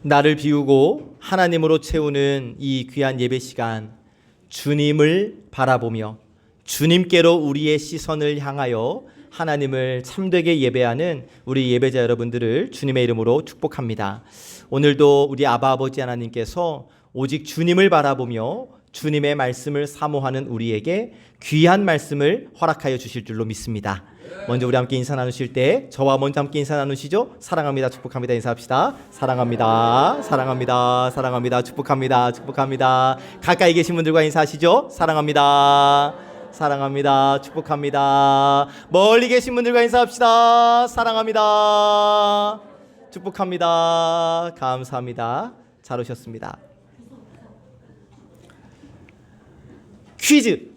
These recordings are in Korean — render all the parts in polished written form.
나를 비우고 하나님으로 채우는 이 귀한 예배 시간, 주님을 바라보며 주님께로 우리의 시선을 향하여 하나님을 참되게 예배하는 우리 예배자 여러분들을 주님의 이름으로 축복합니다. 오늘도 우리 아바 아버지 하나님께서 오직 주님을 바라보며 주님의 말씀을 사모하는 우리에게 귀한 말씀을 허락하여 주실 줄로 믿습니다. 먼저 우리 함께 인사 나누실 때 저와 먼저 함께 인사 나누시죠. 사랑합니다, 축복합니다 인사합시다. 사랑합니다, 사랑합니다, 사랑합니다, 축복합니다, 축복합니다. 가까이 계신 분들과 인사하시죠. 사랑합니다, 사랑합니다, 축복합니다. 멀리 계신 분들과 인사합시다. 사랑합니다, 축복합니다. 감사합니다. 잘 오셨습니다. 퀴즈.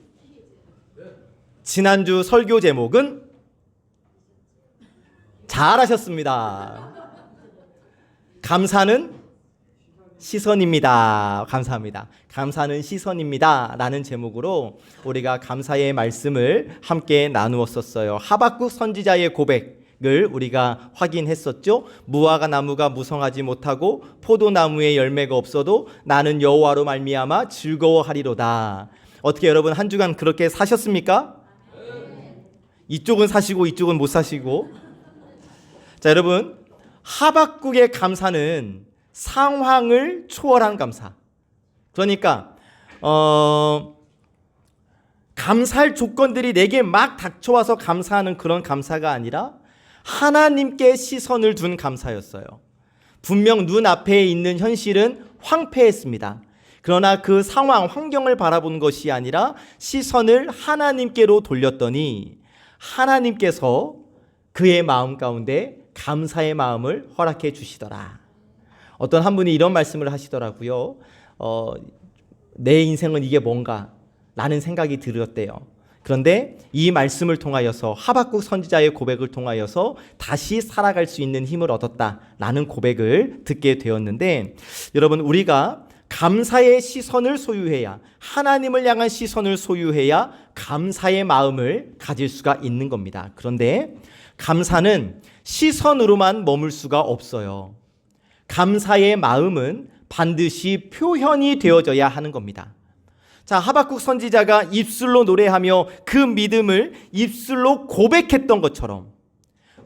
지난주 설교 제목은 잘하셨습니다. 감사는 시선입니다. 감사합니다. 감사는 시선입니다. 라는 제목으로 우리가 감사의 말씀을 함께 나누었었어요. 하박국 선지자의 고백을 우리가 확인했었죠. 무화과 나무가 무성하지 못하고 포도나무에 열매가 없어도 나는 여호와로 말미암아 즐거워하리로다. 어떻게 여러분 한 주간 그렇게 사셨습니까? 이쪽은 사시고 이쪽은 못 사시고. 자, 여러분, 하박국의 감사는 상황을 초월한 감사. 그러니까 감사할 조건들이 내게 막 닥쳐와서 감사하는 그런 감사가 아니라 하나님께 시선을 둔 감사였어요. 분명 눈앞에 있는 현실은 황폐했습니다. 그러나 그 상황, 환경을 바라본 것이 아니라 시선을 하나님께로 돌렸더니 하나님께서 그의 마음 가운데 감사의 마음을 허락해 주시더라. 어떤 한 분이 이런 말씀을 하시더라고요. 내 인생은 이게 뭔가? 라는 생각이 들었대요. 그런데 이 말씀을 통하여서 하박국 선지자의 고백을 통하여서 다시 살아갈 수 있는 힘을 얻었다라는 고백을 듣게 되었는데, 여러분, 우리가 감사의 시선을 소유해야, 하나님을 향한 시선을 소유해야 감사의 마음을 가질 수가 있는 겁니다. 그런데 감사는 시선으로만 머물 수가 없어요. 감사의 마음은 반드시 표현이 되어져야 하는 겁니다. 자, 하박국 선지자가 입술로 노래하며 그 믿음을 입술로 고백했던 것처럼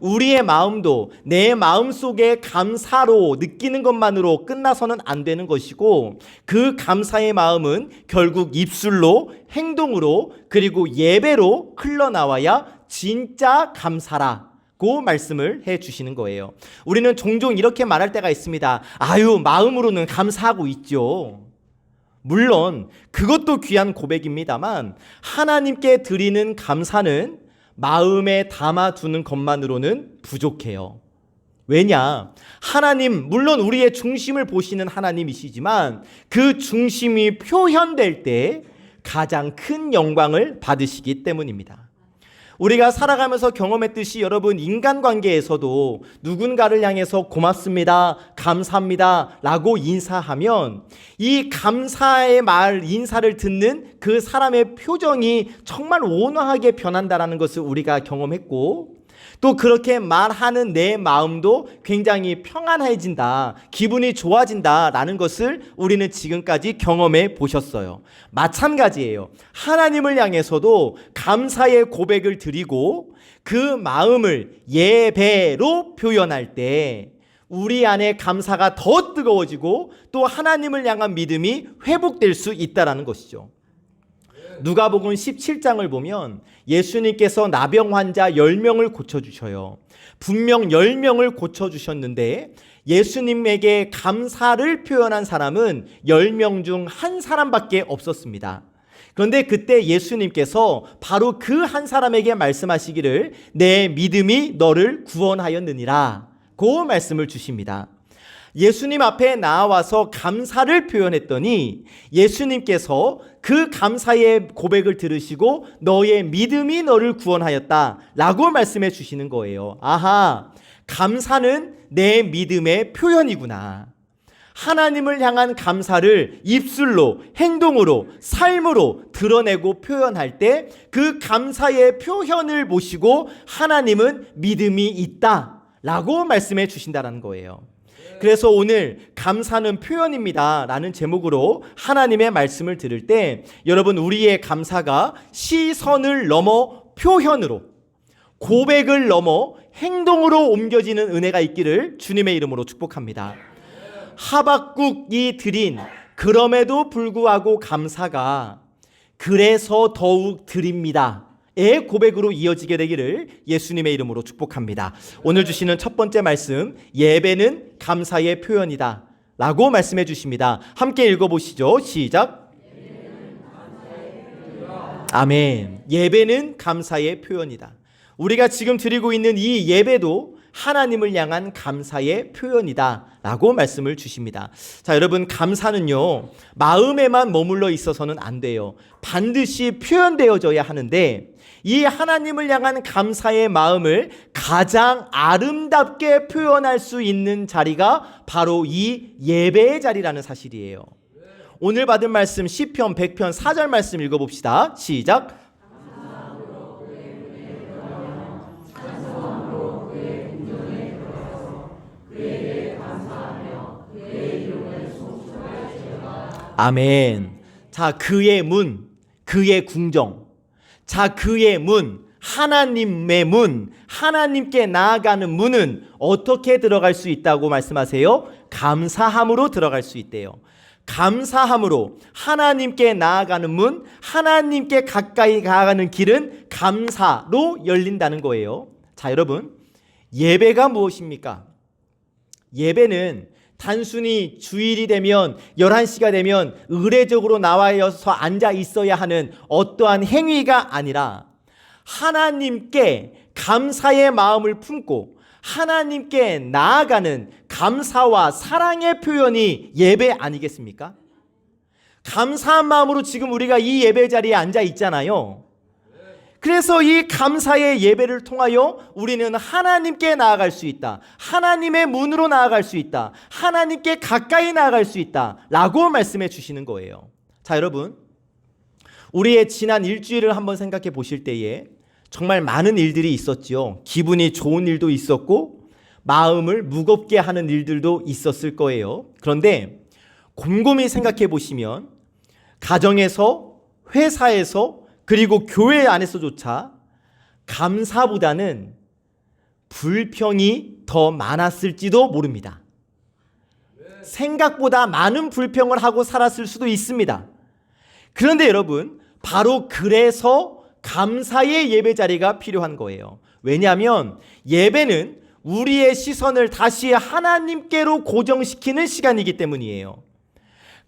우리의 마음도 내 마음속에 감사로 느끼는 것만으로 끝나서는 안 되는 것이고, 그 감사의 마음은 결국 입술로, 행동으로, 그리고 예배로 흘러나와야 진짜 감사라고 말씀을 해 주시는 거예요. 우리는 종종 이렇게 말할 때가 있습니다. 아유, 마음으로는 감사하고 있죠. 물론 그것도 귀한 고백입니다만 하나님께 드리는 감사는 마음에 담아두는 것만으로는 부족해요. 왜냐? 하나님, 물론 우리의 중심을 보시는 하나님이시지만 그 중심이 표현될 때 가장 큰 영광을 받으시기 때문입니다. 우리가 살아가면서 경험했듯이 여러분, 인간관계에서도 누군가를 향해서 고맙습니다, 감사합니다 라고 인사하면 이 감사의 말, 인사를 듣는 그 사람의 표정이 정말 온화하게 변한다는 것을 우리가 경험했고, 또 그렇게 말하는 내 마음도 굉장히 평안해진다, 기분이 좋아진다라는 것을 우리는 지금까지 경험해 보셨어요. 마찬가지예요. 하나님을 향해서도 감사의 고백을 드리고 그 마음을 예배로 표현할 때 우리 안에 감사가 더 뜨거워지고 또 하나님을 향한 믿음이 회복될 수 있다는 것이죠. 누가복음 17장을 보면 예수님께서 나병 환자 10명을 고쳐주셔요. 분명 10명을 고쳐주셨는데 예수님에게 감사를 표현한 사람은 10명 중 한 사람밖에 없었습니다. 그런데 그때 예수님께서 바로 그 한 사람에게 말씀하시기를 내 믿음이 너를 구원하였느니라 고 말씀을 주십니다. 예수님 앞에 나와서 감사를 표현했더니 예수님께서 그 감사의 고백을 들으시고 너의 믿음이 너를 구원하였다 라고 말씀해 주시는 거예요. 아하, 감사는 내 믿음의 표현이구나. 하나님을 향한 감사를 입술로, 행동으로, 삶으로 드러내고 표현할 때 그 감사의 표현을 보시고 하나님은 믿음이 있다 라고 말씀해 주신다는 거예요. 그래서 오늘 감사는 표현입니다 라는 제목으로 하나님의 말씀을 들을 때 여러분, 우리의 감사가 시선을 넘어 표현으로, 고백을 넘어 행동으로 옮겨지는 은혜가 있기를 주님의 이름으로 축복합니다. 하박국이 드린 그럼에도 불구하고 감사가 그래서 더욱 드립니다 의 고백으로 이어지게 되기를 예수님의 이름으로 축복합니다. 오늘 주시는 첫 번째 말씀, 예배는 감사의 표현이다 라고 말씀해 주십니다. 함께 읽어보시죠. 시작. 아멘. 예배는 감사의 표현이다. 우리가 지금 드리고 있는 이 예배도 하나님을 향한 감사의 표현이다 라고 말씀을 주십니다. 자, 여러분, 감사는요 마음에만 머물러 있어서는 안 돼요. 반드시 표현되어져야 하는데, 이 하나님을 향한 감사의 마음을 가장 아름답게 표현할 수 있는 자리가 바로 이 예배의 자리라는 사실이에요. 오늘 받은 말씀 시편 100편 4절 말씀 읽어봅시다. 시작. 아멘. 자, 그의 문, 그의 궁정, 자, 그의 문, 하나님의 문, 하나님께 나아가는 문은 어떻게 들어갈 수 있다고 말씀하세요? 감사함으로 들어갈 수 있대요. 감사함으로 하나님께 나아가는 문, 하나님께 가까이 가는 길은 감사로 열린다는 거예요. 자, 여러분, 예배가 무엇입니까? 예배는 단순히 주일이 되면 11시가 되면 의례적으로 나와서 앉아 있어야 하는 어떠한 행위가 아니라 하나님께 감사의 마음을 품고 하나님께 나아가는 감사와 사랑의 표현이 예배 아니겠습니까? 감사한 마음으로 지금 우리가 이 예배 자리에 앉아 있잖아요. 그래서 이 감사의 예배를 통하여 우리는 하나님께 나아갈 수 있다. 하나님의 문으로 나아갈 수 있다. 하나님께 가까이 나아갈 수 있다 라고 말씀해 주시는 거예요. 자, 여러분, 우리의 지난 일주일을 한번 생각해 보실 때에 정말 많은 일들이 있었지요. 기분이 좋은 일도 있었고 마음을 무겁게 하는 일들도 있었을 거예요. 그런데 곰곰이 생각해 보시면 가정에서, 회사에서, 그리고 교회 안에서조차 감사보다는 불평이 더 많았을지도 모릅니다. 생각보다 많은 불평을 하고 살았을 수도 있습니다. 그런데 여러분, 바로 그래서 감사의 예배 자리가 필요한 거예요. 왜냐하면 예배는 우리의 시선을 다시 하나님께로 고정시키는 시간이기 때문이에요.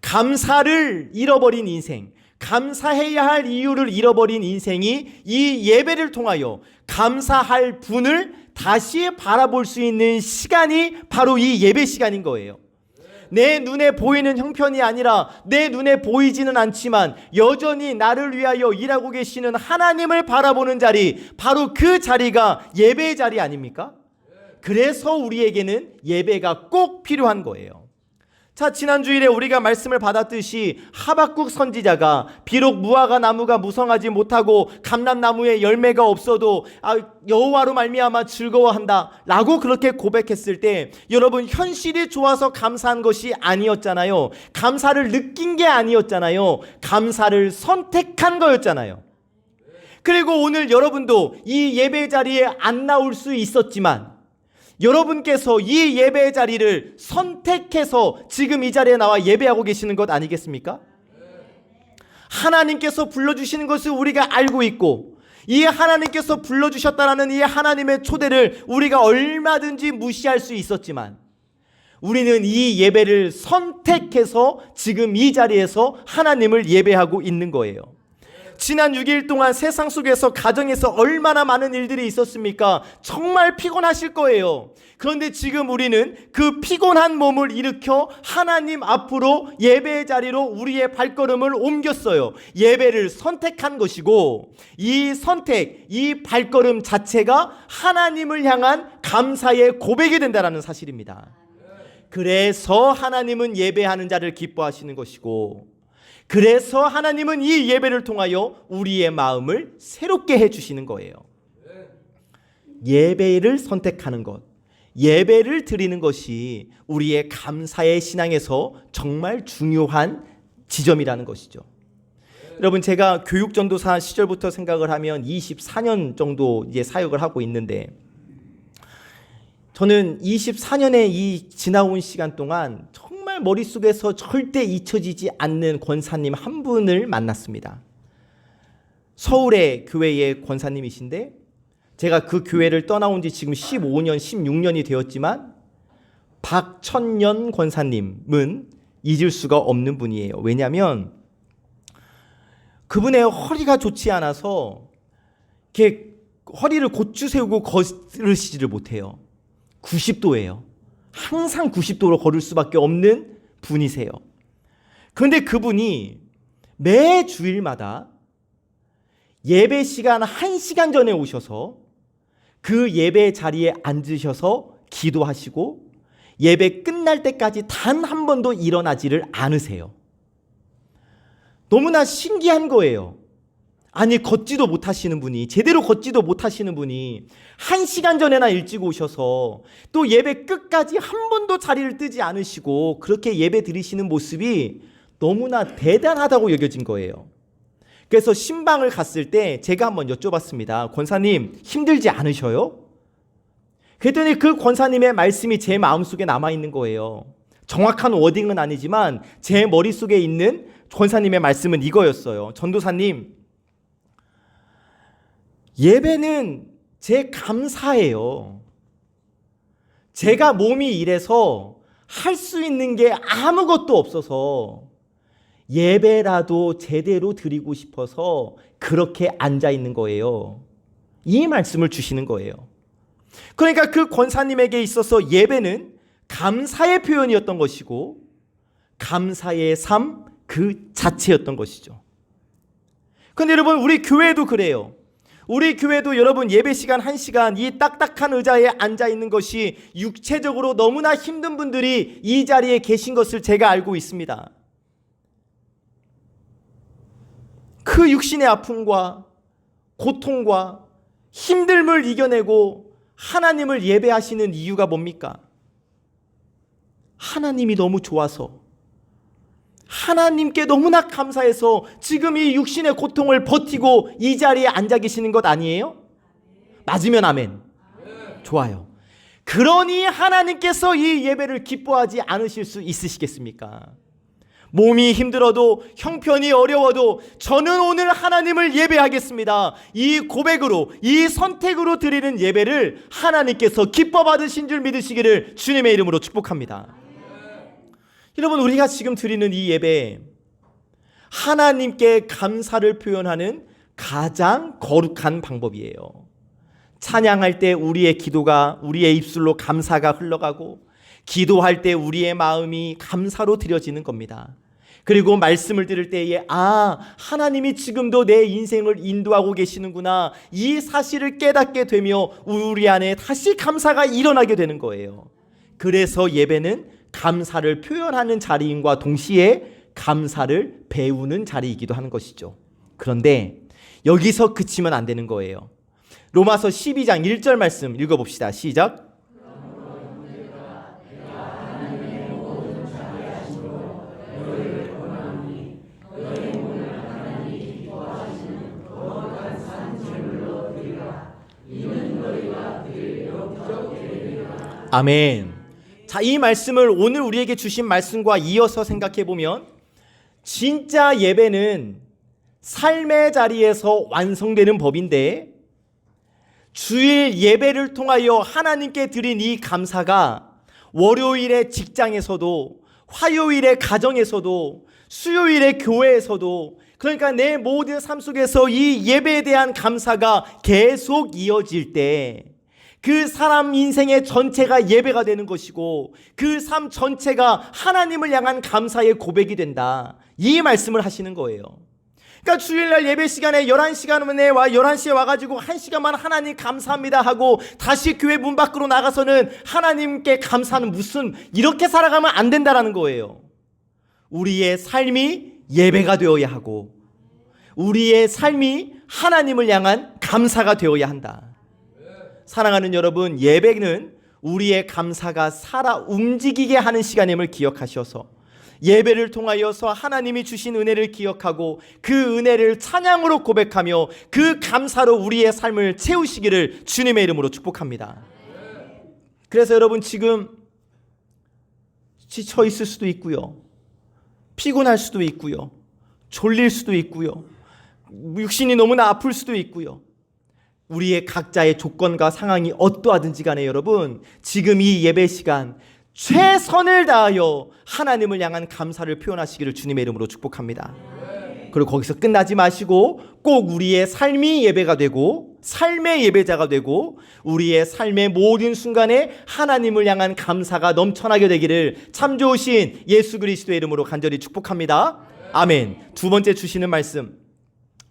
감사를 잃어버린 인생, 감사해야 할 이유를 잃어버린 인생이 이 예배를 통하여 감사할 분을 다시 바라볼 수 있는 시간이 바로 이 예배 시간인 거예요. 내 눈에 보이는 형편이 아니라 내 눈에 보이지는 않지만 여전히 나를 위하여 일하고 계시는 하나님을 바라보는 자리, 바로 그 자리가 예배의 자리 아닙니까? 그래서 우리에게는 예배가 꼭 필요한 거예요. 자, 지난 주일에 우리가 말씀을 받았듯이 하박국 선지자가 비록 무화과 나무가 무성하지 못하고 감람나무에 열매가 없어도 여호와로 말미암아 즐거워한다 라고 그렇게 고백했을 때, 여러분, 현실이 좋아서 감사한 것이 아니었잖아요. 감사를 느낀 게 아니었잖아요. 감사를 선택한 거였잖아요. 그리고 오늘 여러분도 이 예배 자리에 안 나올 수 있었지만 여러분께서 이 예배 자리를 선택해서 지금 이 자리에 나와 예배하고 계시는 것 아니겠습니까? 하나님께서 불러주시는 것을 우리가 알고 있고, 이 하나님께서 불러주셨다라는 이 하나님의 초대를 우리가 얼마든지 무시할 수 있었지만 우리는 이 예배를 선택해서 지금 이 자리에서 하나님을 예배하고 있는 거예요. 지난 6일 동안 세상 속에서, 가정에서 얼마나 많은 일들이 있었습니까? 정말 피곤하실 거예요. 그런데 지금 우리는 그 피곤한 몸을 일으켜 하나님 앞으로 예배의 자리로 우리의 발걸음을 옮겼어요. 예배를 선택한 것이고, 이 선택, 이 발걸음 자체가 하나님을 향한 감사의 고백이 된다는 사실입니다. 그래서 하나님은 예배하는 자를 기뻐하시는 것이고, 그래서 하나님은 이 예배를 통하여 우리의 마음을 새롭게 해주시는 거예요. 예배를 선택하는 것, 예배를 드리는 것이 우리의 감사의 신앙에서 정말 중요한 지점이라는 것이죠. 여러분, 제가 교육전도사 시절부터 생각을 하면 24년 정도 이제 사역을 하고 있는데, 저는 24년의 이 지나온 시간 동안 정말 머릿속에서 절대 잊혀지지 않는 권사님 한 분을 만났습니다. 서울의 교회의 권사님이신데, 제가 그 교회를 떠나온 지 지금 15년, 16년이 되었지만 박천년 권사님은 잊을 수가 없는 분이에요. 왜냐하면 그분의 허리가 좋지 않아서 이렇게 허리를 곧주 세우고 걸으시지를 못해요. 90도예요. 항상 90도로 걸을 수밖에 없는 분이세요. 그런데 그분이 매 주일마다 예배 시간 1시간 전에 오셔서 그 예배 자리에 앉으셔서 기도하시고 예배 끝날 때까지 단 한 번도 일어나지를 않으세요. 너무나 신기한 거예요. 아니, 걷지도 못하시는 분이, 제대로 걷지도 못하시는 분이 1시간 전에나 일찍 오셔서 또 예배 끝까지 한 번도 자리를 뜨지 않으시고 그렇게 예배 드리시는 모습이 너무나 대단하다고 여겨진 거예요. 그래서 신방을 갔을 때 제가 한번 여쭤봤습니다. 권사님, 힘들지 않으셔요? 그랬더니 그 권사님의 말씀이 제 마음속에 남아있는 거예요. 정확한 워딩은 아니지만 제 머릿속에 있는 권사님의 말씀은 이거였어요. 전도사님, 예배는 제 감사예요. 제가 몸이 이래서 할 수 있는 게 아무것도 없어서 예배라도 제대로 드리고 싶어서 그렇게 앉아 있는 거예요. 이 말씀을 주시는 거예요. 그러니까 그 권사님에게 있어서 예배는 감사의 표현이었던 것이고 감사의 삶 그 자체였던 것이죠. 그런데 여러분, 우리 교회도 그래요. 우리 교회도 여러분, 예배 시간 1시간 이 딱딱한 의자에 앉아 있는 것이 육체적으로 너무나 힘든 분들이 이 자리에 계신 것을 제가 알고 있습니다. 그 육신의 아픔과 고통과 힘듦을 이겨내고 하나님을 예배하시는 이유가 뭡니까? 하나님이 너무 좋아서, 하나님께 너무나 감사해서 지금 이 육신의 고통을 버티고 이 자리에 앉아 계시는 것 아니에요? 맞으면 아멘. 좋아요. 그러니 하나님께서 이 예배를 기뻐하지 않으실 수 있으시겠습니까? 몸이 힘들어도, 형편이 어려워도 저는 오늘 하나님을 예배하겠습니다. 이 고백으로, 이 선택으로 드리는 예배를 하나님께서 기뻐 받으신 줄 믿으시기를 주님의 이름으로 축복합니다. 여러분, 우리가 지금 드리는 이 예배, 하나님께 감사를 표현하는 가장 거룩한 방법이에요. 찬양할 때 우리의 기도가, 우리의 입술로 감사가 흘러가고, 기도할 때 우리의 마음이 감사로 드려지는 겁니다. 그리고 말씀을 들을 때에 하나님이 지금도 내 인생을 인도하고 계시는구나, 이 사실을 깨닫게 되며 우리 안에 다시 감사가 일어나게 되는 거예요. 그래서 예배는 감사를 표현하는 자리인과 동시에 감사를 배우는 자리이기도 하는 것이죠. 그런데 여기서 그치면 안 되는 거예요. 로마서 12장 1절 말씀 읽어봅시다. 시작. 아멘. 자, 이 말씀을 오늘 우리에게 주신 말씀과 이어서 생각해 보면, 진짜 예배는 삶의 자리에서 완성되는 법인데, 주일 예배를 통하여 하나님께 드린 이 감사가 월요일의 직장에서도, 화요일의 가정에서도, 수요일의 교회에서도, 그러니까 내 모든 삶 속에서 이 예배에 대한 감사가 계속 이어질 때 그 사람 인생의 전체가 예배가 되는 것이고 그 삶 전체가 하나님을 향한 감사의 고백이 된다. 이 말씀을 하시는 거예요. 그러니까 주일날 예배 시간에 11시에 와가지고 1시간만 하나님 감사합니다 하고 다시 교회 문 밖으로 나가서는 하나님께 감사는 무슨, 이렇게 살아가면 안 된다라는 거예요. 우리의 삶이 예배가 되어야 하고 우리의 삶이 하나님을 향한 감사가 되어야 한다. 사랑하는 여러분, 예배는 우리의 감사가 살아 움직이게 하는 시간임을 기억하셔서 예배를 통하여서 하나님이 주신 은혜를 기억하고 그 은혜를 찬양으로 고백하며 그 감사로 우리의 삶을 채우시기를 주님의 이름으로 축복합니다. 그래서 여러분, 지금 지쳐 있을 수도 있고요, 피곤할 수도 있고요, 졸릴 수도 있고요, 육신이 너무나 아플 수도 있고요. 우리의 각자의 조건과 상황이 어떠하든지 간에 여러분, 지금 이 예배 시간 최선을 다하여 하나님을 향한 감사를 표현하시기를 주님의 이름으로 축복합니다. 그리고 거기서 끝나지 마시고 꼭 우리의 삶이 예배가 되고 삶의 예배자가 되고 우리의 삶의 모든 순간에 하나님을 향한 감사가 넘쳐나게 되기를 참 좋으신 예수 그리스도의 이름으로 간절히 축복합니다. 아멘. 두 번째 주시는 말씀,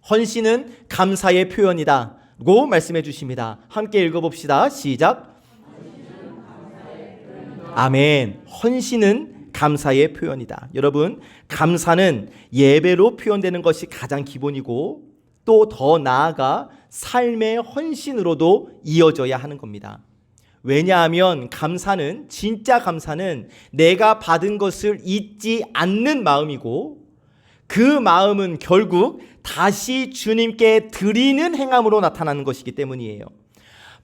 헌신은 감사의 표현이다 고 말씀해 주십니다. 함께 읽어봅시다. 시작. 아멘. 헌신은 감사의 표현이다. 여러분, 감사는 예배로 표현되는 것이 가장 기본이고 또 더 나아가 삶의 헌신으로도 이어져야 하는 겁니다. 왜냐하면 감사는, 진짜 감사는 내가 받은 것을 잊지 않는 마음이고 그 마음은 결국 다시 주님께 드리는 행함으로 나타나는 것이기 때문이에요.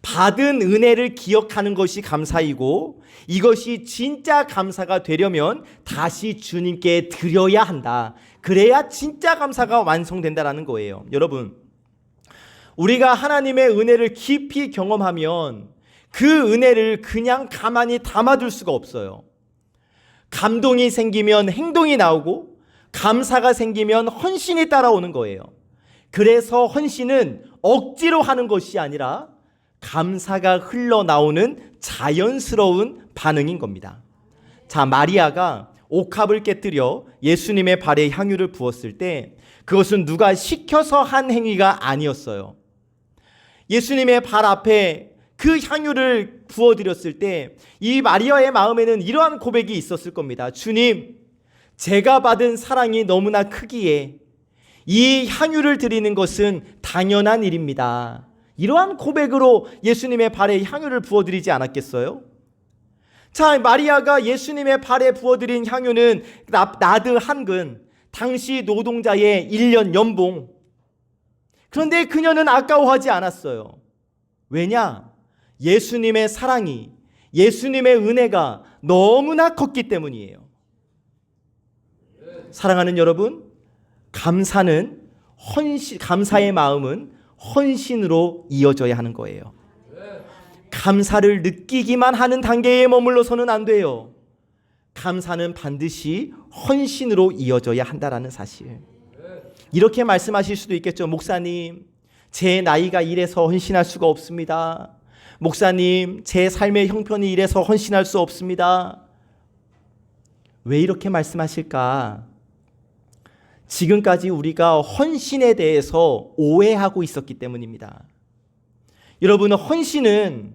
받은 은혜를 기억하는 것이 감사이고 이것이 진짜 감사가 되려면 다시 주님께 드려야 한다. 그래야 진짜 감사가 완성된다라는 거예요. 여러분, 우리가 하나님의 은혜를 깊이 경험하면 그 은혜를 그냥 가만히 담아둘 수가 없어요. 감동이 생기면 행동이 나오고 감사가 생기면 헌신이 따라오는 거예요. 그래서 헌신은 억지로 하는 것이 아니라 감사가 흘러나오는 자연스러운 반응인 겁니다. 자, 마리아가 옥합을 깨뜨려 예수님의 발에 향유를 부었을 때 그것은 누가 시켜서 한 행위가 아니었어요. 예수님의 발 앞에 그 향유를 부어드렸을 때 이 마리아의 마음에는 이러한 고백이 있었을 겁니다. 주님, 제가 받은 사랑이 너무나 크기에 이 향유를 드리는 것은 당연한 일입니다. 이러한 고백으로 예수님의 발에 향유를 부어드리지 않았겠어요? 자, 마리아가 예수님의 발에 부어드린 향유는 나드 한 근, 당시 노동자의 1년 연봉. 그런데 그녀는 아까워하지 않았어요. 왜냐? 예수님의 사랑이, 예수님의 은혜가 너무나 컸기 때문이에요. 사랑하는 여러분, 감사는 감사의 마음은 헌신으로 이어져야 하는 거예요. 감사를 느끼기만 하는 단계에 머물러서는 안 돼요. 감사는 반드시 헌신으로 이어져야 한다라는 사실. 이렇게 말씀하실 수도 있겠죠. 목사님, 제 나이가 이래서 헌신할 수가 없습니다. 목사님, 제 삶의 형편이 이래서 헌신할 수 없습니다. 왜 이렇게 말씀하실까? 지금까지 우리가 헌신에 대해서 오해하고 있었기 때문입니다. 여러분, 헌신은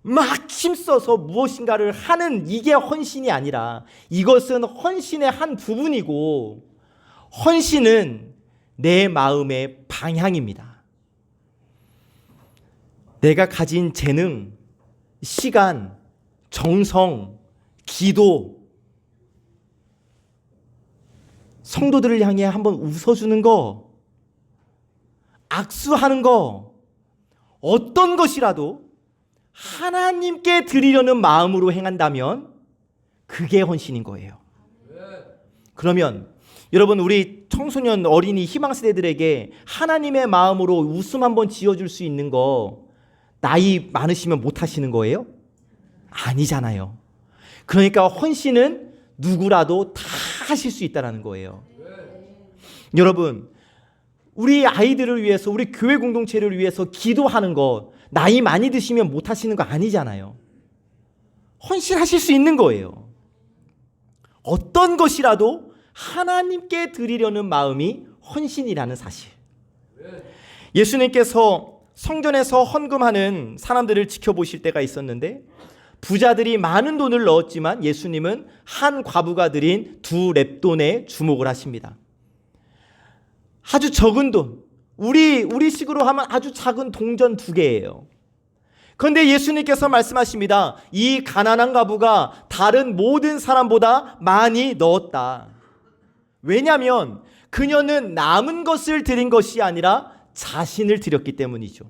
막 힘써서 무엇인가를 하는 이게 헌신이 아니라 이것은 헌신의 한 부분이고 헌신은 내 마음의 방향입니다. 내가 가진 재능, 시간, 정성, 기도, 성도들을 향해 한번 웃어주는 거, 악수하는 거, 어떤 것이라도 하나님께 드리려는 마음으로 행한다면 그게 헌신인 거예요. 그러면 여러분, 우리 청소년, 어린이, 희망세대들에게 하나님의 마음으로 웃음 한번 지어줄 수 있는 거 나이 많으시면 못 하시는 거예요? 아니잖아요. 그러니까 헌신은 누구라도 다 하실 수 있다는 거예요. 여러분, 우리 아이들을 위해서, 우리 교회 공동체를 위해서 기도하는 거 나이 많이 드시면 못 하시는 거 아니잖아요. 헌신하실 수 있는 거예요. 어떤 것이라도 하나님께 드리려는 마음이 헌신이라는 사실. 예수님께서 성전에서 헌금하는 사람들을 지켜보실 때가 있었는데 부자들이 많은 돈을 넣었지만 예수님은 한 과부가 드린 2렙돈에 주목을 하십니다. 아주 적은 돈, 우리 식으로 하면 아주 작은 동전 2개예요. 그런데 예수님께서 말씀하십니다. 이 가난한 과부가 다른 모든 사람보다 많이 넣었다. 왜냐하면 그녀는 남은 것을 드린 것이 아니라 자신을 드렸기 때문이죠.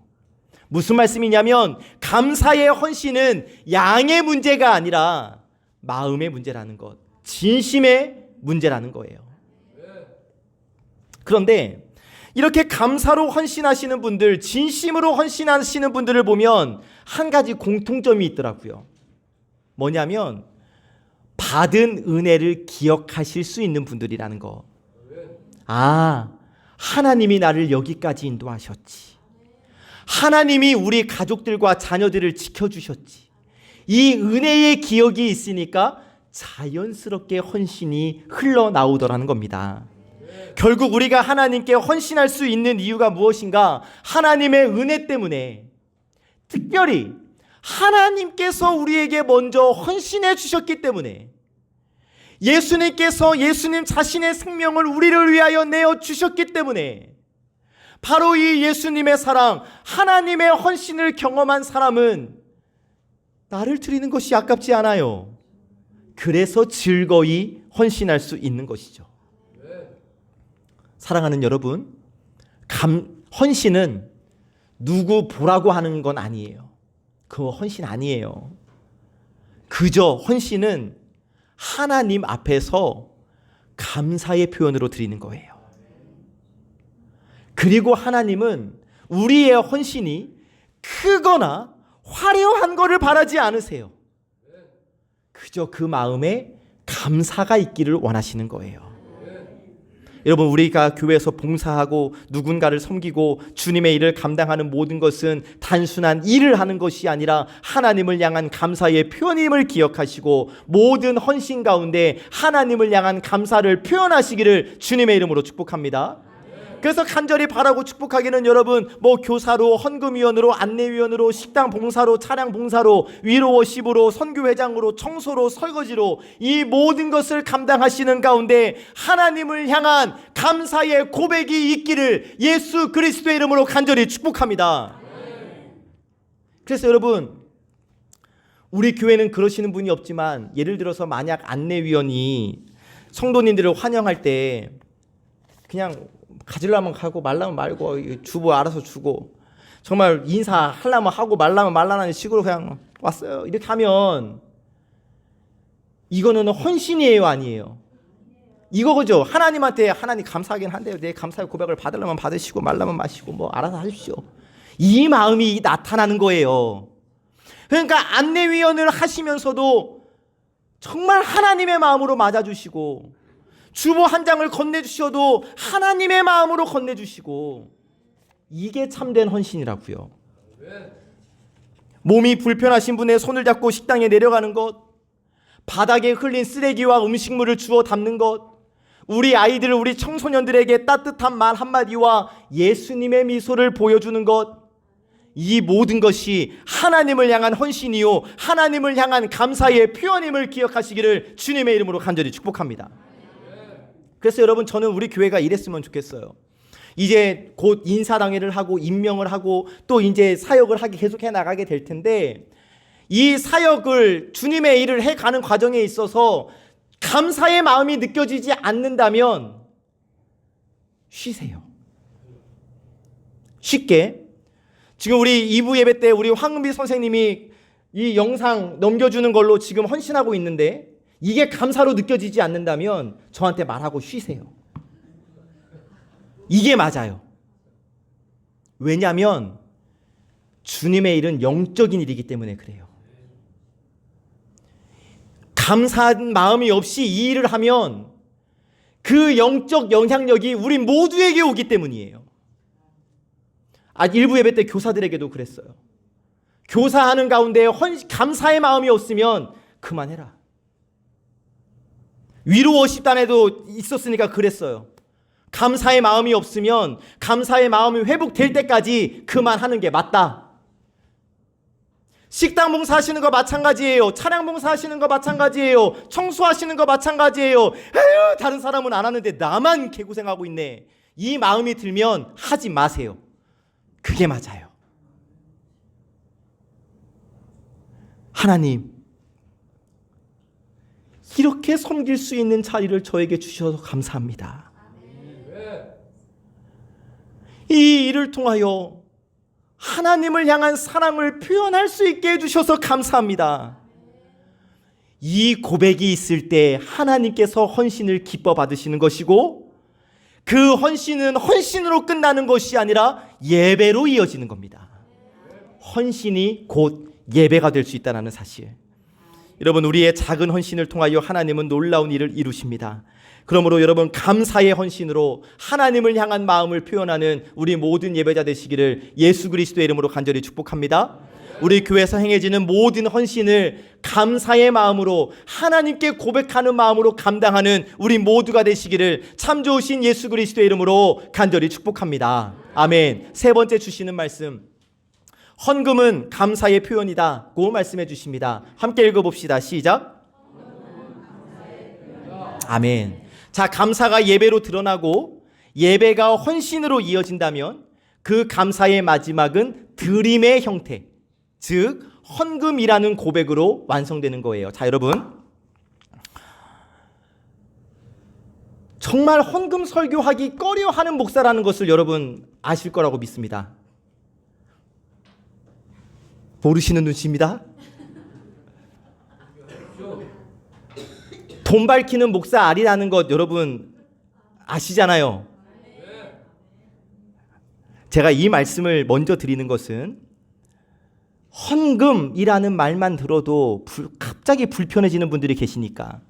무슨 말씀이냐면 감사의 헌신은 양의 문제가 아니라 마음의 문제라는 것, 진심의 문제라는 거예요. 그런데 이렇게 감사로 헌신하시는 분들, 진심으로 헌신하시는 분들을 보면 한 가지 공통점이 있더라고요. 뭐냐면 받은 은혜를 기억하실 수 있는 분들이라는 거. 아, 하나님이 나를 여기까지 인도하셨지. 하나님이 우리 가족들과 자녀들을 지켜주셨지. 이 은혜의 기억이 있으니까 자연스럽게 헌신이 흘러나오더라는 겁니다. 결국 우리가 하나님께 헌신할 수 있는 이유가 무엇인가? 하나님의 은혜 때문에, 특별히 하나님께서 우리에게 먼저 헌신해 주셨기 때문에, 예수님께서 예수님 자신의 생명을 우리를 위하여 내어 주셨기 때문에, 바로 이 예수님의 사랑, 하나님의 헌신을 경험한 사람은 나를 드리는 것이 아깝지 않아요. 그래서 즐거이 헌신할 수 있는 것이죠. 사랑하는 여러분, 헌신은 누구 보라고 하는 건 아니에요. 그거 헌신 아니에요. 그저 헌신은 하나님 앞에서 감사의 표현으로 드리는 거예요. 그리고 하나님은 우리의 헌신이 크거나 화려한 것을 바라지 않으세요. 그저 그 마음에 감사가 있기를 원하시는 거예요. 여러분, 우리가 교회에서 봉사하고 누군가를 섬기고 주님의 일을 감당하는 모든 것은 단순한 일을 하는 것이 아니라 하나님을 향한 감사의 표현임을 기억하시고 모든 헌신 가운데 하나님을 향한 감사를 표현하시기를 주님의 이름으로 축복합니다. 그래서 간절히 바라고 축복하기는 여러분, 교사로, 헌금위원으로, 안내위원으로, 식당 봉사로, 차량 봉사로, 위로 워십으로, 선교회장으로, 청소로, 설거지로 이 모든 것을 감당하시는 가운데 하나님을 향한 감사의 고백이 있기를 예수 그리스도의 이름으로 간절히 축복합니다. 그래서 여러분, 우리 교회는 그러시는 분이 없지만 예를 들어서 만약 안내위원이 성도님들을 환영할 때 그냥 가지려면 가고 말라면 말고 주보 알아서 주고 정말 인사하려면 하고 말라면 말라는 식으로 그냥 왔어요. 이렇게 하면 이거는 헌신이에요, 아니에요? 이거 그죠? 하나님한테 하나님 감사하긴 한데요. 내 감사의 고백을 받으려면 받으시고 말라면 마시고 알아서 하십시오. 이 마음이 나타나는 거예요. 그러니까 안내위원을 하시면서도 정말 하나님의 마음으로 맞아주시고 주보 한 장을 건네주셔도 하나님의 마음으로 건네주시고, 이게 참된 헌신이라고요. 몸이 불편하신 분의 손을 잡고 식당에 내려가는 것, 바닥에 흘린 쓰레기와 음식물을 주워 담는 것, 우리 아이들, 우리 청소년들에게 따뜻한 말 한마디와 예수님의 미소를 보여주는 것, 이 모든 것이 하나님을 향한 헌신이요 하나님을 향한 감사의 표현임을 기억하시기를 주님의 이름으로 간절히 축복합니다. 그래서 여러분, 저는 우리 교회가 이랬으면 좋겠어요. 이제 곧 인사당회를 하고 임명을 하고 또 이제 사역을 하게 계속해 나가게 될 텐데, 이 사역을 주님의 일을 해가는 과정에 있어서 감사의 마음이 느껴지지 않는다면 쉬세요. 쉽게 지금 우리 2부 예배 때 우리 황은비 선생님이 이 영상 넘겨주는 걸로 지금 헌신하고 있는데, 이게 감사로 느껴지지 않는다면 저한테 말하고 쉬세요. 이게 맞아요. 왜냐하면 주님의 일은 영적인 일이기 때문에 그래요. 감사한 마음이 없이 이 일을 하면 그 영적 영향력이 우리 모두에게 오기 때문이에요. 일부 예배 때 교사들에게도 그랬어요. 교사하는 가운데 감사의 마음이 없으면 그만해라. 위로 워십단에도 있었으니까 그랬어요. 감사의 마음이 없으면 감사의 마음이 회복될 때까지 그만하는 게 맞다. 식당 봉사하시는 거 마찬가지예요. 차량 봉사하시는 거 마찬가지예요. 청소하시는 거 마찬가지예요. 에휴, 다른 사람은 안 하는데 나만 개고생하고 있네. 이 마음이 들면 하지 마세요. 그게 맞아요. 하나님, 이렇게 섬길 수 있는 자리를 저에게 주셔서 감사합니다. 이 일을 통하여 하나님을 향한 사랑을 표현할 수 있게 해주셔서 감사합니다. 이 고백이 있을 때 하나님께서 헌신을 기뻐 받으시는 것이고, 그 헌신은 헌신으로 끝나는 것이 아니라 예배로 이어지는 겁니다. 헌신이 곧 예배가 될 수 있다는 사실. 여러분, 우리의 작은 헌신을 통하여 하나님은 놀라운 일을 이루십니다. 그러므로 여러분, 감사의 헌신으로 하나님을 향한 마음을 표현하는 우리 모든 예배자 되시기를 예수 그리스도의 이름으로 간절히 축복합니다. 우리 교회에서 행해지는 모든 헌신을 감사의 마음으로, 하나님께 고백하는 마음으로 감당하는 우리 모두가 되시기를 참 좋으신 예수 그리스도의 이름으로 간절히 축복합니다. 아멘. 세 번째 주시는 말씀, 헌금은 감사의 표현이다고 말씀해 주십니다. 함께 읽어봅시다. 시작. 아멘. 자, 감사가 예배로 드러나고 예배가 헌신으로 이어진다면 그 감사의 마지막은 드림의 형태, 즉 헌금이라는 고백으로 완성되는 거예요. 자, 여러분, 정말 헌금 설교하기 꺼려하는 목사라는 것을 여러분 아실 거라고 믿습니다. 모르시는 눈치입니다. 돈 밝히는 목사 아니라는 것 여러분 아시잖아요. 제가 이 말씀을 먼저 드리는 것은 헌금이라는 말만 들어도 갑자기 불편해지는 분들이 계시니까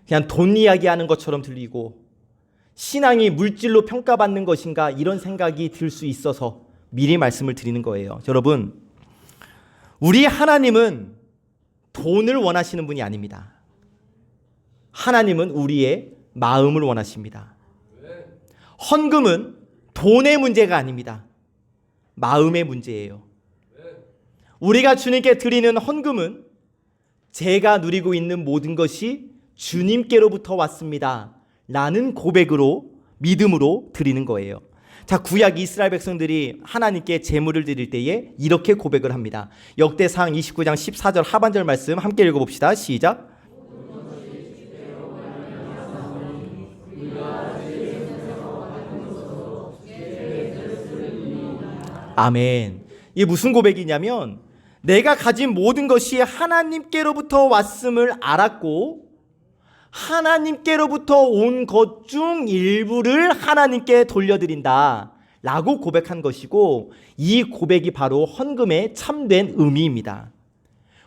그냥 돈 이야기하는 것처럼 들리고 신앙이 물질로 평가받는 것인가 이런 생각이 들 수 있어서 미리 말씀을 드리는 거예요. 여러분, 우리 하나님은 돈을 원하시는 분이 아닙니다. 하나님은 우리의 마음을 원하십니다. 헌금은 돈의 문제가 아닙니다. 마음의 문제예요. 우리가 주님께 드리는 헌금은 제가 누리고 있는 모든 것이 주님께로부터 왔습니다 라는 고백으로, 믿음으로 드리는 거예요. 자, 구약 이스라엘 백성들이 하나님께 제물을 드릴 때에 이렇게 고백을 합니다. 역대상 29장 14절 하반절 말씀 함께 읽어봅시다. 시작. 아멘. 이게 무슨 고백이냐면 내가 가진 모든 것이 하나님께로부터 왔음을 알았고 하나님께로부터 온 것 중 일부를 하나님께 돌려드린다 라고 고백한 것이고, 이 고백이 바로 헌금의 참된 의미입니다.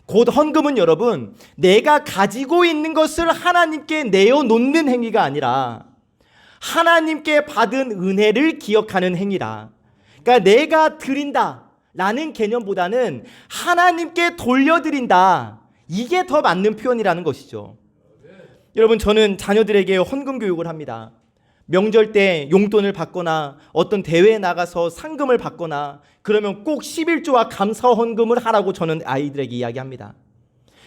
곧 헌금은 여러분, 내가 가지고 있는 것을 하나님께 내어놓는 행위가 아니라 하나님께 받은 은혜를 기억하는 행위라. 그러니까 내가 드린다 라는 개념보다는 하나님께 돌려드린다, 이게 더 맞는 표현이라는 것이죠. 여러분, 저는 자녀들에게 헌금 교육을 합니다. 명절 때 용돈을 받거나 어떤 대회에 나가서 상금을 받거나 그러면 꼭 11조와 감사 헌금을 하라고 저는 아이들에게 이야기합니다.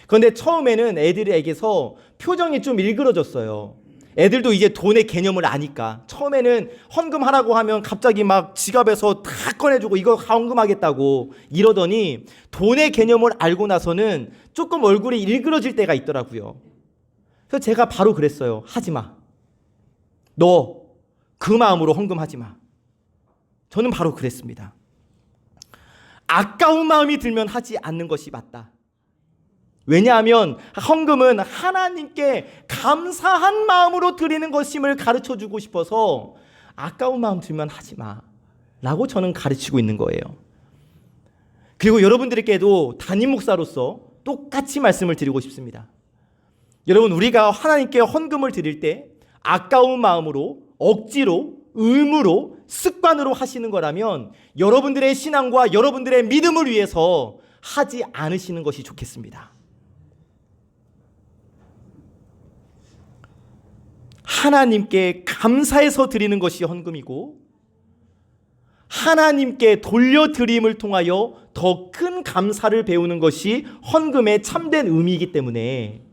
그런데 처음에는 애들에게서 표정이 좀 일그러졌어요. 애들도 이제 돈의 개념을 아니까 처음에는 헌금하라고 하면 갑자기 막 지갑에서 다 꺼내주고 이거 헌금하겠다고 이러더니 돈의 개념을 알고 나서는 조금 얼굴이 일그러질 때가 있더라고요. 그래서 제가 바로 그랬어요. 하지 마. 너 그 마음으로 헌금하지 마. 저는 바로 그랬습니다. 아까운 마음이 들면 하지 않는 것이 맞다. 왜냐하면 헌금은 하나님께 감사한 마음으로 드리는 것임을 가르쳐주고 싶어서 아까운 마음 들면 하지 마 라고 저는 가르치고 있는 거예요. 그리고 여러분들께도 담임 목사로서 똑같이 말씀을 드리고 싶습니다. 여러분, 우리가 하나님께 헌금을 드릴 때 아까운 마음으로, 억지로, 의무로, 습관으로 하시는 거라면 여러분들의 신앙과 여러분들의 믿음을 위해서 하지 않으시는 것이 좋겠습니다. 하나님께 감사해서 드리는 것이 헌금이고 하나님께 돌려드림을 통하여 더 큰 감사를 배우는 것이 헌금의 참된 의미이기 때문에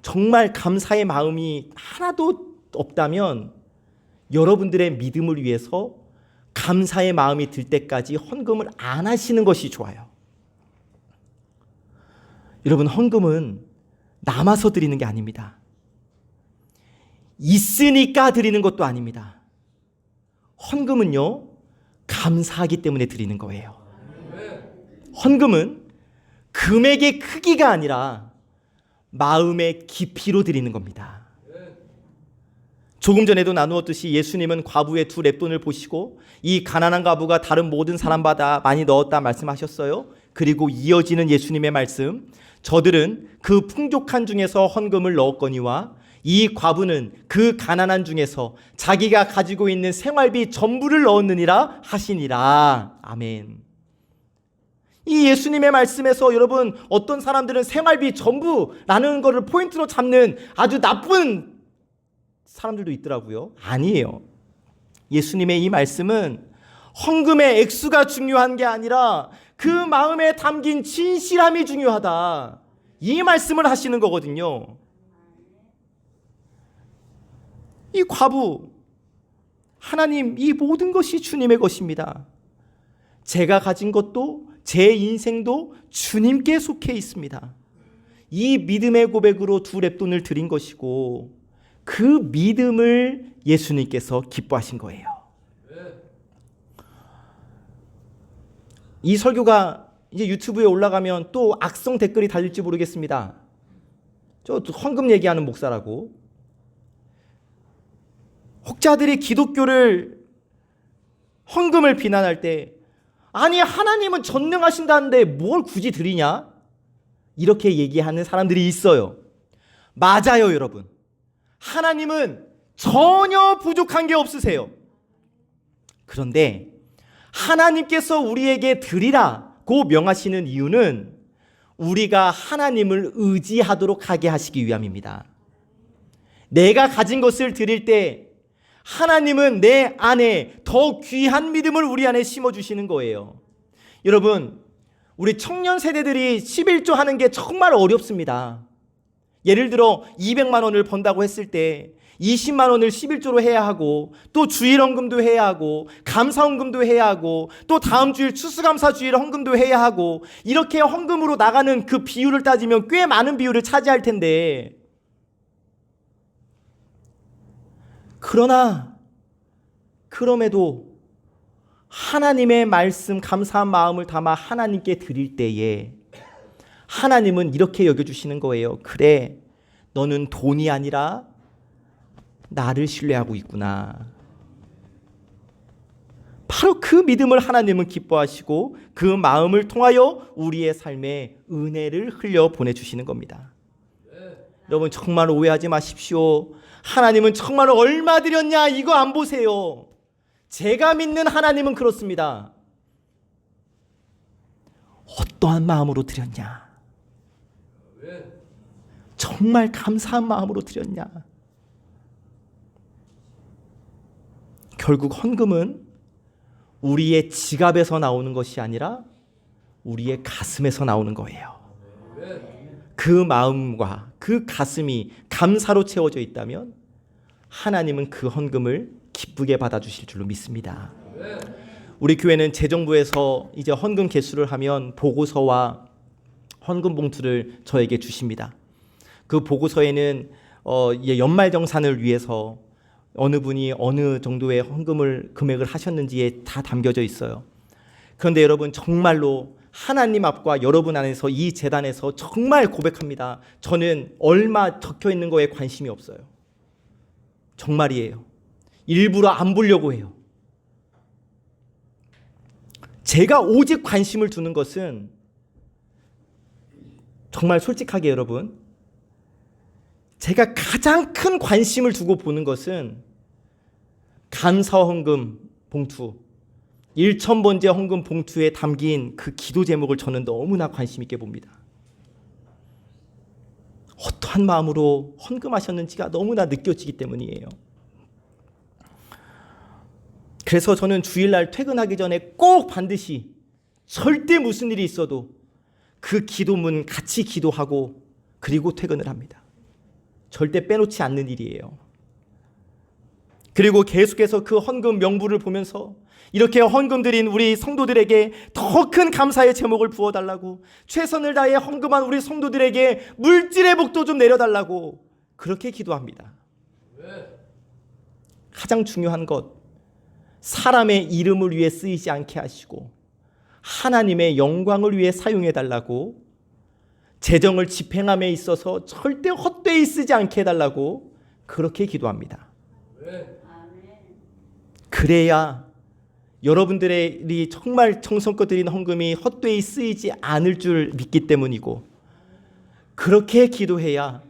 정말 감사의 마음이 하나도 없다면 여러분들의 믿음을 위해서 감사의 마음이 들 때까지 헌금을 안 하시는 것이 좋아요. 여러분, 헌금은 남아서 드리는 게 아닙니다. 있으니까 드리는 것도 아닙니다. 헌금은요, 감사하기 때문에 드리는 거예요. 헌금은 금액의 크기가 아니라 마음의 깊이로 드리는 겁니다. 조금 전에도 나누었듯이 예수님은 과부의 2 렙돈을 보시고 이 가난한 과부가 다른 모든 사람보다 많이 넣었다 말씀하셨어요. 그리고 이어지는 예수님의 말씀, 저들은 그 풍족한 중에서 헌금을 넣었거니와 이 과부는 그 가난한 중에서 자기가 가지고 있는 생활비 전부를 넣었느니라 하시니라. 아멘. 이 예수님의 말씀에서 여러분, 어떤 사람들은 생활비 전부라는 것을 포인트로 잡는 아주 나쁜 사람들도 있더라고요. 아니에요. 예수님의 이 말씀은 헌금의 액수가 중요한 게 아니라 그 마음에 담긴 진실함이 중요하다, 이 말씀을 하시는 거거든요. 이 과부, 하나님, 이 모든 것이 주님의 것입니다. 제가 가진 것도 제 인생도 주님께 속해 있습니다. 이 믿음의 고백으로 2 렙돈을 드린 것이고 그 믿음을 예수님께서 기뻐하신 거예요. 이 설교가 이제 유튜브에 올라가면 또 악성 댓글이 달릴지 모르겠습니다. 저 헌금 얘기하는 목사라고. 혹자들이 기독교를, 헌금을 비난할 때, 아니 하나님은 전능하신다는데 뭘 굳이 드리냐? 이렇게 얘기하는 사람들이 있어요. 맞아요, 여러분. 하나님은 전혀 부족한 게 없으세요. 그런데 하나님께서 우리에게 드리라고 명하시는 이유는 우리가 하나님을 의지하도록 하게 하시기 위함입니다. 내가 가진 것을 드릴 때 하나님은 내 안에 더 귀한 믿음을 우리 안에 심어주시는 거예요. 여러분, 우리 청년 세대들이 11조 하는 게 정말 어렵습니다. 예를 들어 200만 원을 번다고 했을 때 20만 원을 11조로 해야 하고, 또 주일 헌금도 해야 하고, 감사 헌금도 해야 하고, 또 다음 주일 추수감사 주일 헌금도 해야 하고, 이렇게 헌금으로 나가는 그 비율을 따지면 꽤 많은 비율을 차지할 텐데, 그럼에도 하나님의 말씀, 감사한 마음을 담아 하나님께 드릴 때에 하나님은 이렇게 여겨주시는 거예요. 그래, 너는 돈이 아니라 나를 신뢰하고 있구나. 바로 그 믿음을 하나님은 기뻐하시고 그 마음을 통하여 우리의 삶에 은혜를 흘려 보내주시는 겁니다. 여러분, 정말 오해하지 마십시오. 하나님은 정말 얼마 드렸냐 이거 안 보세요. 제가 믿는 하나님은 그렇습니다. 어떠한 마음으로 드렸냐? 정말 감사한 마음으로 드렸냐? 결국 헌금은 우리의 지갑에서 나오는 것이 아니라 우리의 가슴에서 나오는 거예요. 그 마음과 그 가슴이 감사로 채워져 있다면 하나님은 그 헌금을 기쁘게 받아주실 줄로 믿습니다. 우리 교회는 재정부에서 이제 헌금 개수를 하면 보고서와 헌금 봉투를 저에게 주십니다. 그 보고서에는 연말정산을 위해서 어느 분이 어느 정도의 헌금을 금액을 하셨는지에 다 담겨져 있어요. 그런데 여러분, 정말로 하나님 앞과 여러분 안에서 이 재단에서 정말 고백합니다. 저는 얼마 적혀 있는 거에 관심이 없어요. 정말이에요. 일부러 안 보려고 해요. 제가 오직 관심을 두는 것은, 정말 솔직하게 여러분, 제가 가장 큰 관심을 두고 보는 것은 감사 헌금 봉투, 1,000번째 헌금 봉투에 담긴 그 기도 제목을 저는 너무나 관심 있게 봅니다. 어떠한 마음으로 헌금하셨는지가 너무나 느껴지기 때문이에요. 그래서 저는 주일날 퇴근하기 전에 꼭 반드시, 절대 무슨 일이 있어도 그 기도문 같이 기도하고 그리고 퇴근을 합니다. 절대 빼놓지 않는 일이에요. 그리고 계속해서 그 헌금 명부를 보면서 이렇게 헌금 드린 우리 성도들에게 더 큰 감사의 제목을 부어달라고, 최선을 다해 헌금한 우리 성도들에게 물질의 복도 좀 내려달라고 그렇게 기도합니다. 가장 중요한 것, 사람의 이름을 위해 쓰이지 않게 하시고 하나님의 영광을 위해 사용해달라고, 재정을 집행함에 있어서 절대 헛되이 쓰지 않게 해달라고 그렇게 기도합니다. 그래야 여러분들이 정말 정성껏 드린 헌금이 헛되이 쓰이지 않을 줄 믿기 때문이고, 그렇게 기도해야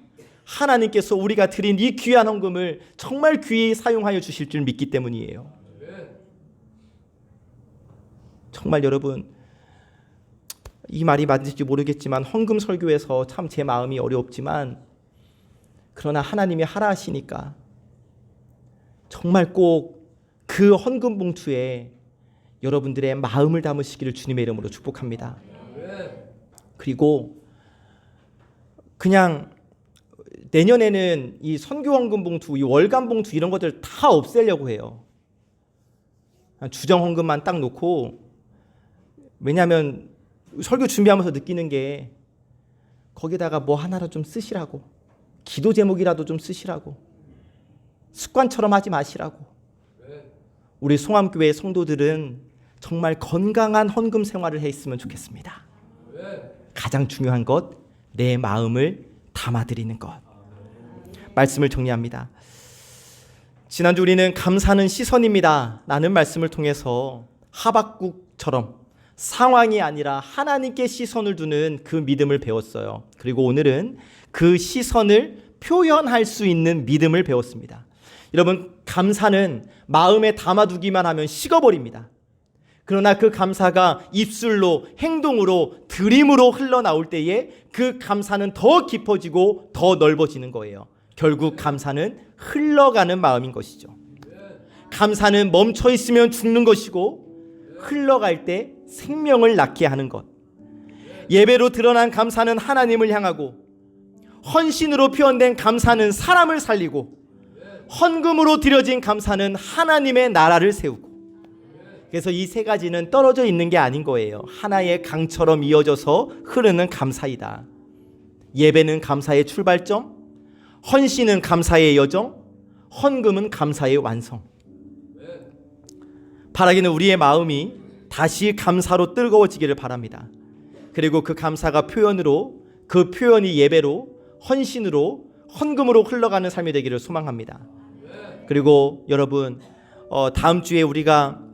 하나님께서 우리가 드린 이 귀한 헌금을 정말 귀히 사용하여 주실 줄 믿기 때문이에요. 정말 여러분, 이 말이 맞을지 모르겠지만 헌금 설교에서 참 제 마음이 어렵지만, 그러나 하나님이 하라 하시니까 정말 꼭 그 헌금 봉투에 여러분들의 마음을 담으시기를 주님의 이름으로 축복합니다. 그리고 그냥 내년에는 이 선교 헌금 봉투, 이 월간 봉투 이런 것들 다 없애려고 해요. 주정 헌금만 딱 놓고, 왜냐하면 설교 준비하면서 느끼는 게 거기다가 뭐 하나로 좀 쓰시라고, 기도 제목이라도 좀 쓰시라고, 습관처럼 하지 마시라고. 우리 송암교회 성도들은 정말 건강한 헌금 생활을 했으면 좋겠습니다. 가장 중요한 것, 내 마음을 담아드리는 것. 말씀을 정리합니다. 지난주 우리는 감사는 시선입니다 라는 말씀을 통해서 하박국처럼 상황이 아니라 하나님께 시선을 두는 그 믿음을 배웠어요. 그리고 오늘은 그 시선을 표현할 수 있는 믿음을 배웠습니다. 여러분, 감사는 마음에 담아두기만 하면 식어버립니다. 그러나 그 감사가 입술로, 행동으로, 드림으로 흘러나올 때에 그 감사는 더 깊어지고 더 넓어지는 거예요. 결국 감사는 흘러가는 마음인 것이죠. 감사는 멈춰 있으면 죽는 것이고 흘러갈 때 생명을 낳게 하는 것. 예배로 드러난 감사는 하나님을 향하고, 헌신으로 표현된 감사는 사람을 살리고, 헌금으로 드려진 감사는 하나님의 나라를 세우고. 그래서 이 세 가지는 떨어져 있는 게 아닌 거예요. 하나의 강처럼 이어져서 흐르는 감사이다. 예배는 감사의 출발점, 헌신은 감사의 여정, 헌금은 감사의 완성. 바라기는 우리의 마음이 다시 감사로 뜨거워지기를 바랍니다. 그리고 그 감사가 표현으로, 그 표현이 예배로, 헌신으로, 헌금으로 흘러가는 삶이 되기를 소망합니다. 그리고 여러분, 다음 주에 우리가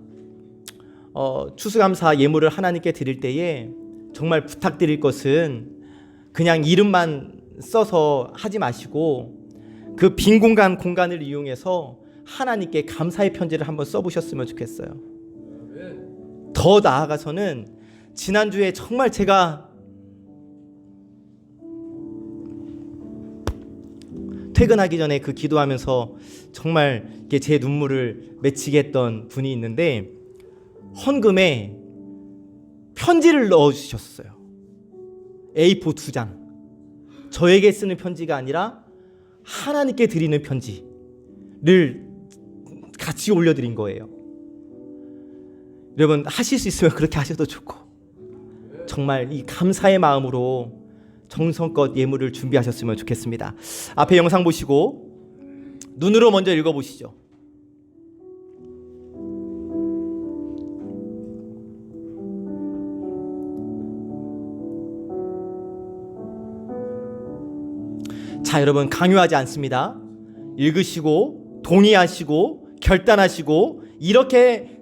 추수감사 예물을 하나님께 드릴 때에 정말 부탁드릴 것은 그냥 이름만 써서 하지 마시고 그 빈 공간을 이용해서 하나님께 감사의 편지를 한번 써보셨으면 좋겠어요. 더 나아가서는 지난주에 정말 제가 퇴근하기 전에 그 기도하면서 정말 제 눈물을 맺히게 했던 분이 있는데, 헌금에 편지를 넣어주셨어요. A4 2장. 저에게 쓰는 편지가 아니라 하나님께 드리는 편지를 같이 올려드린 거예요. 여러분, 하실 수 있으면 그렇게 하셔도 좋고, 정말 이 감사의 마음으로 정성껏 예물을 준비하셨으면 좋겠습니다. 앞에 영상 보시고 눈으로 먼저 읽어보시죠. 자, 여러분, 강요하지 않습니다. 읽으시고 동의하시고 결단하시고 이렇게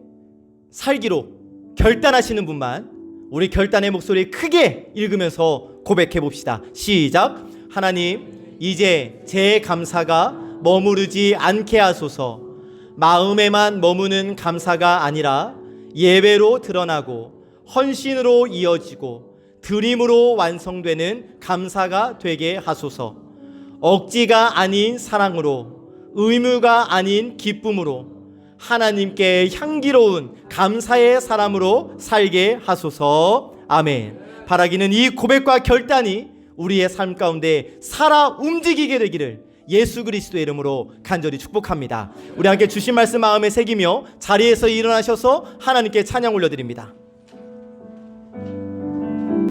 살기로 결단하시는 분만 우리 결단의 목소리 크게 읽으면서 고백해 봅시다. 시작. 하나님, 이제 제 감사가 머무르지 않게 하소서. 마음에만 머무는 감사가 아니라 예배로 드러나고 헌신으로 이어지고 드림으로 완성되는 감사가 되게 하소서. 억지가 아닌 사랑으로, 의무가 아닌 기쁨으로 하나님께 향기로운 감사의 사람으로 살게 하소서. 아멘. 바라기는 이 고백과 결단이 우리의 삶 가운데 살아 움직이게 되기를 예수 그리스도의 이름으로 간절히 축복합니다. 우리 함께 주신 말씀 마음에 새기며 자리에서 일어나셔서 하나님께 찬양 올려드립니다.